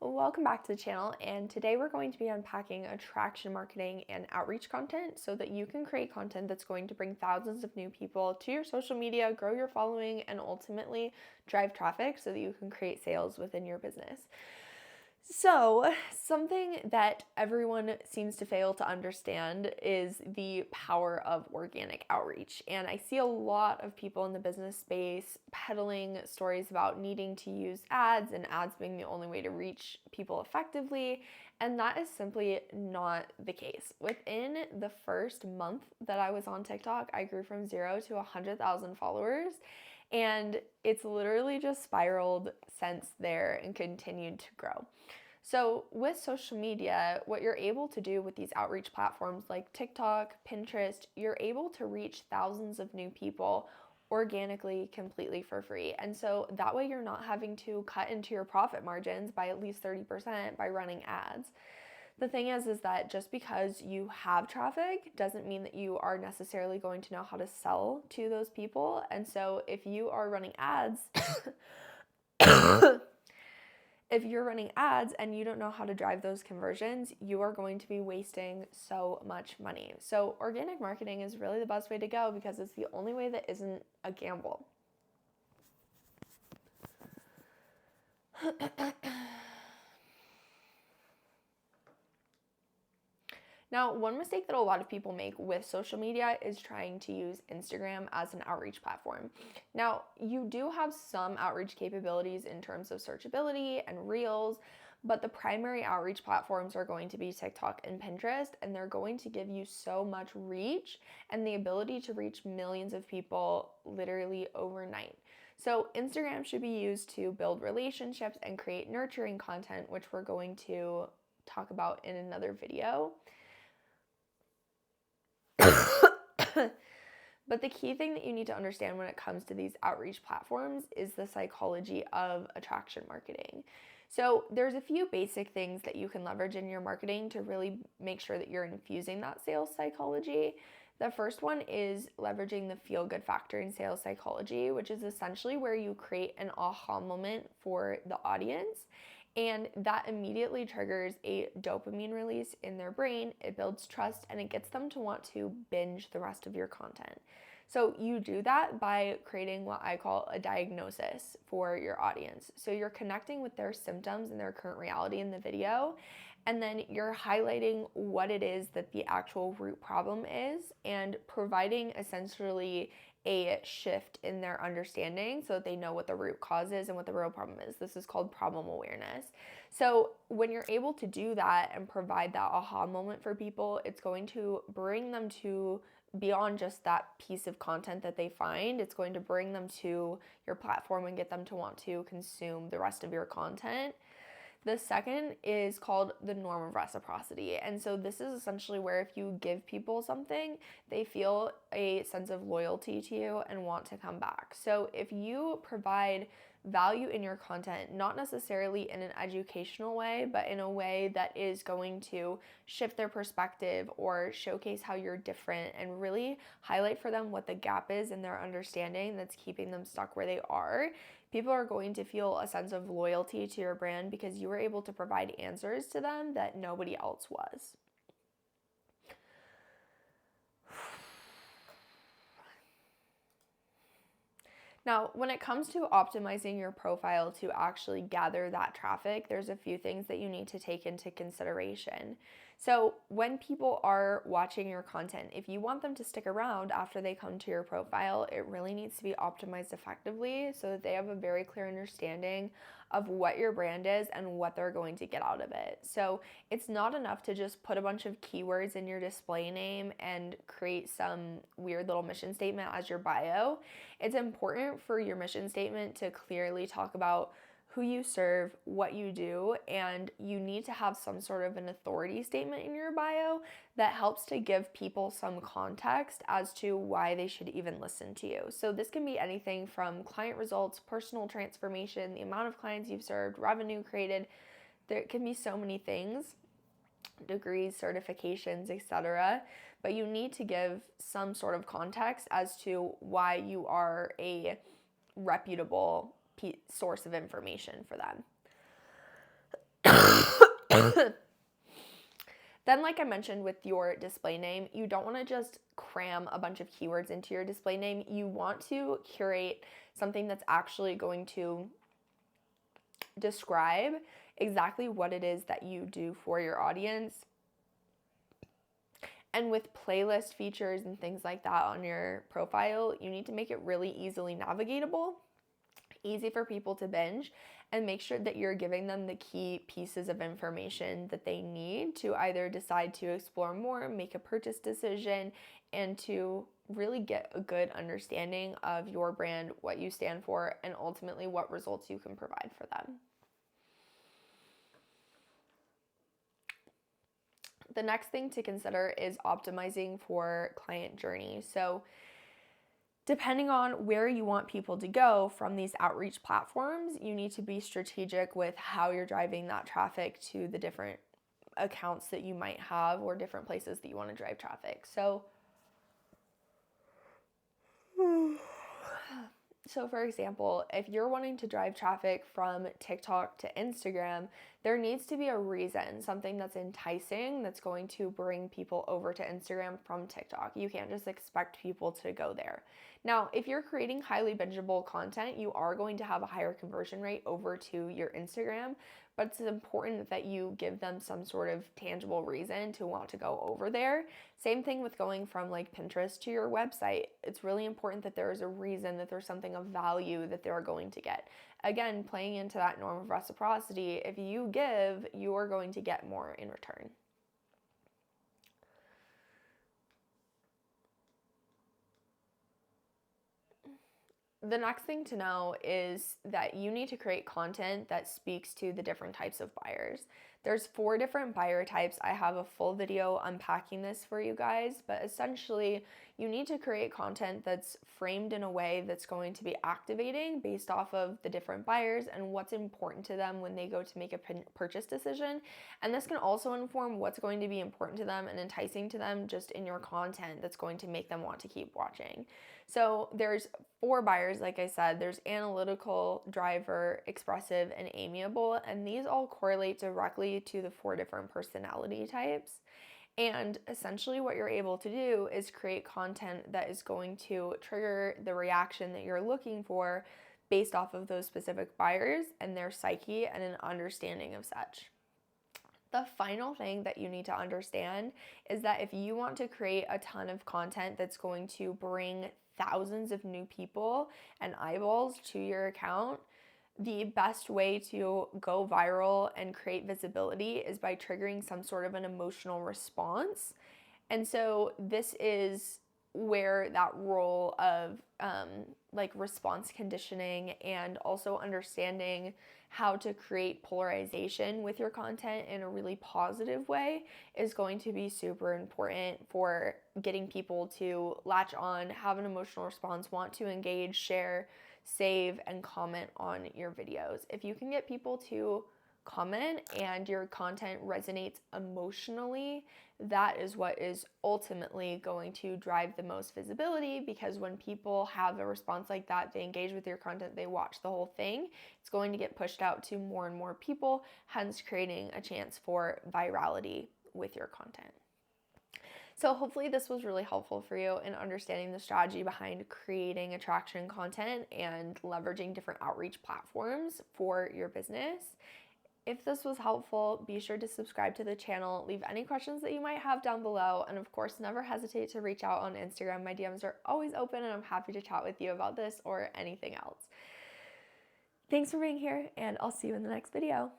Welcome back to the channel, and today we're going to be unpacking attraction marketing and outreach content so that you can create content that's going to bring thousands of new people to your social media, grow your following, and ultimately drive traffic so that you can create sales within your business. So, something that everyone seems to fail to understand is the power of organic outreach. And I see a lot of people in the business space peddling stories about needing to use ads and ads being the only way to reach people effectively. And that is simply not the case. Within the first month that I was on TikTok, I grew from 0 to 100,000 followers. And it's literally just spiraled since there and continued to grow. So with social media, what you're able to do with these outreach platforms like TikTok, Pinterest, you're able to reach thousands of new people organically, completely for free. And so that way you're not having to cut into your profit margins by at least 30% by running ads. The thing is that just because you have traffic doesn't mean that you are necessarily going to know how to sell to those people. And so if you are running ads, if you're running ads and you don't know how to drive those conversions, you are going to be wasting so much money. So organic marketing is really the best way to go because it's the only way that isn't a gamble. Now, one mistake that a lot of people make with social media is trying to use Instagram as an outreach platform. Now, you do have some outreach capabilities in terms of searchability and reels, but the primary outreach platforms are going to be TikTok and Pinterest, and they're going to give you so much reach and the ability to reach millions of people literally overnight. So Instagram should be used to build relationships and create nurturing content, which we're going to talk about in another video. But the key thing that you need to understand when it comes to these outreach platforms is the psychology of attraction marketing. So there's a few basic things that you can leverage in your marketing to really make sure that you're infusing that sales psychology. The first one is leveraging the feel-good factor in sales psychology, which is essentially where you create an aha moment for the audience. And that immediately triggers a dopamine release in their brain. It builds trust and it gets them to want to binge the rest of your content. So you do that by creating what I call a diagnosis for your audience. So you're connecting with their symptoms and their current reality in the video, and then you're highlighting what it is that the actual root problem is and providing essentially a shift in their understanding so that they know what the root cause is and what the real problem is. This is called problem awareness. So when you're able to do that and provide that aha moment for people, it's going to bring them to beyond just that piece of content that they find. It's going to bring them to your platform and get them to want to consume the rest of your content. The second is called the norm of reciprocity. And so this is essentially where if you give people something, they feel a sense of loyalty to you and want to come back. So if you provide value in your content, not necessarily in an educational way, but in a way that is going to shift their perspective or showcase how you're different and really highlight for them what the gap is in their understanding that's keeping them stuck where they are, people are going to feel a sense of loyalty to your brand because you were able to provide answers to them that nobody else was. Now, when it comes to optimizing your profile to actually gather that traffic, there's a few things that you need to take into consideration. So when people are watching your content, if you want them to stick around after they come to your profile, it really needs to be optimized effectively so that they have a very clear understanding of what your brand is and what they're going to get out of it. So it's not enough to just put a bunch of keywords in your display name and create some weird little mission statement as your bio. It's important for your mission statement to clearly talk about who you serve, what you do, and you need to have some sort of an authority statement in your bio that helps to give people some context as to why they should even listen to you. So this can be anything from client results, personal transformation, the amount of clients you've served, revenue created. There can be so many things, degrees, certifications, etc. But you need to give some sort of context as to why you are a reputable source of information for them. Then, like I mentioned with your display name, you don't want to just cram a bunch of keywords into your display name. You want to curate something that's actually going to describe exactly what it is that you do for your audience. And with playlist features and things like that on your profile, you need to make it really easily navigatable, easy for people to binge, and make sure that you're giving them the key pieces of information that they need to either decide to explore more, make a purchase decision, and to really get a good understanding of your brand, what you stand for, and ultimately what results you can provide for them. The next thing to consider is optimizing for client journey. So depending on where you want people to go from these outreach platforms, you need to be strategic with how you're driving that traffic to the different accounts that you might have or different places that you want to drive traffic. So for example, if you're wanting to drive traffic from TikTok to Instagram, there needs to be a reason, something that's enticing, that's going to bring people over to Instagram from TikTok. You can't just expect people to go there. Now, if you're creating highly bingeable content, you are going to have a higher conversion rate over to your Instagram, but it's important that you give them some sort of tangible reason to want to go over there. Same thing with going from like Pinterest to your website. It's really important that there is a reason, that there's something of value that they're going to get. Again, playing into that norm of reciprocity, if you give, you are going to get more in return. The next thing to know is that you need to create content that speaks to the different types of buyers. There's 4 different buyer types. I have a full video unpacking this for you guys, but essentially you need to create content that's framed in a way that's going to be activating based off of the different buyers and what's important to them when they go to make a purchase decision. And this can also inform what's going to be important to them and enticing to them just in your content that's going to make them want to keep watching. So there's 4 buyers, like I said. There's analytical, driver, expressive, and amiable, and these all correlate directly to the 4 different personality types. And essentially what you're able to do is create content that is going to trigger the reaction that you're looking for based off of those specific buyers and their psyche and an understanding of such. The final thing that you need to understand is that if you want to create a ton of content that's going to bring thousands of new people and eyeballs to your account, the best way to go viral and create visibility is by triggering some sort of an emotional response. And so this is where that role of response conditioning and also understanding how to create polarization with your content in a really positive way is going to be super important for getting people to latch on, have an emotional response, want to engage, share, save, and comment on your videos. If you can get people to comment and your content resonates emotionally, that is what is ultimately going to drive the most visibility, because when people have a response like that, they engage with your content, they watch the whole thing, it's going to get pushed out to more and more people, hence creating a chance for virality with your content. So hopefully this was really helpful for you in understanding the strategy behind creating attraction content and leveraging different outreach platforms for your business. If this was helpful, be sure to subscribe to the channel, leave any questions that you might have down below, and of course, never hesitate to reach out on Instagram. My DMs are always open and I'm happy to chat with you about this or anything else. Thanks for being here, and I'll see you in the next video.